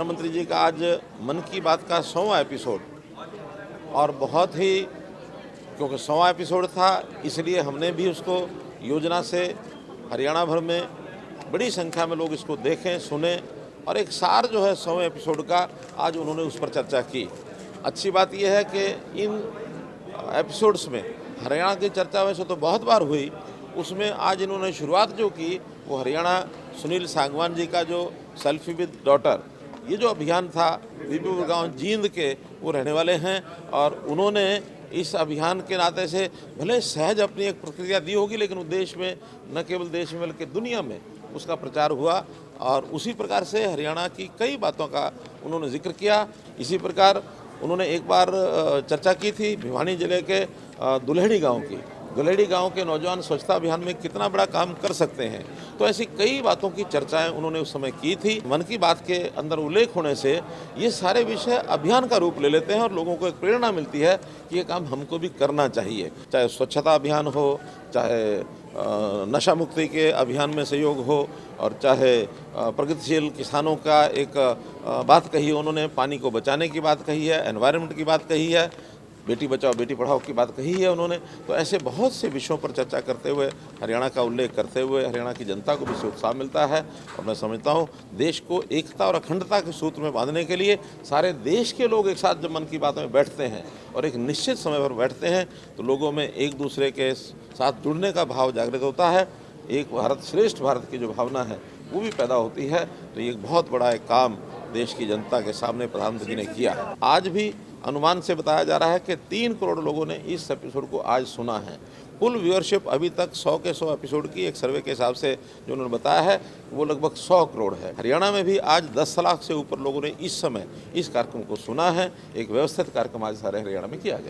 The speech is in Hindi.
प्रधानमंत्री जी का आज मन की बात का 100वां एपिसोड और बहुत ही क्योंकि 100वां एपिसोड था इसलिए हमने भी उसको योजना से हरियाणा भर में बड़ी संख्या में लोग इसको देखें सुने और एक सार जो है 100वें एपिसोड का आज उन्होंने उस पर चर्चा की। अच्छी बात यह है कि इन एपिसोड्स में हरियाणा की चर्चा वैसे तो बहुत बार हुई, उसमें आज इन्होंने शुरुआत जो की वो हरियाणा सुनील सांगवान जी का जो सेल्फी विद डॉटर ये जो अभियान था, बीबीपुर गांव जींद के वो रहने वाले हैं और उन्होंने इस अभियान के नाते से भले सहज अपनी एक प्रतिक्रिया दी होगी लेकिन वो देश में न केवल देश में बल्कि दुनिया में उसका प्रचार हुआ और उसी प्रकार से हरियाणा की कई बातों का उन्होंने जिक्र किया। इसी प्रकार उन्होंने एक बार चर्चा की थी भिवानी जिले के दुल्हेड़ी गांव की। दुल्हेड़ी गांव के नौजवान स्वच्छता अभियान में कितना बड़ा काम कर सकते हैं, तो ऐसी कई बातों की चर्चाएं उन्होंने उस समय की थी। मन की बात के अंदर उल्लेख होने से ये सारे विषय अभियान का रूप ले लेते हैं और लोगों को एक प्रेरणा मिलती है कि ये काम हमको भी करना चाहिए, चाहे स्वच्छता अभियान हो, चाहे नशा मुक्ति के अभियान में सहयोग हो और चाहे प्रगतिशील किसानों का एक बात कही है उन्होंने, पानी को बचाने की बात कही है, एनवायरनमेंट की बात कही है, बेटी बचाओ बेटी पढ़ाओ की बात कही है उन्होंने। तो ऐसे बहुत से विषयों पर चर्चा करते हुए हरियाणा का उल्लेख करते हुए हरियाणा की जनता को भी इससे उत्साह मिलता है और मैं समझता हूँ देश को एकता और अखंडता के सूत्र में बांधने के लिए सारे देश के लोग एक साथ जब मन की बात में बैठते हैं और एक निश्चित समय पर बैठते हैं तो लोगों में एक दूसरे के साथ जुड़ने का भाव जागृत होता है, एक भारत श्रेष्ठ भारत की जो भावना है वो भी पैदा होती है। तो ये एक बहुत बड़ा एक काम देश की जनता के सामने प्रधानमंत्री ने किया। आज भी अनुमान से बताया जा रहा है कि 3 करोड़ लोगों ने इस एपिसोड को आज सुना है। कुल व्यूअरशिप अभी तक 100 के 100 एपिसोड की एक सर्वे के हिसाब से जो उन्होंने बताया है वो लगभग 100 करोड़ है। हरियाणा में भी आज 10 लाख से ऊपर लोगों ने इस समय इस कार्यक्रम को सुना है। एक व्यवस्थित कार्यक्रम आज सारे हरियाणा में किया गया।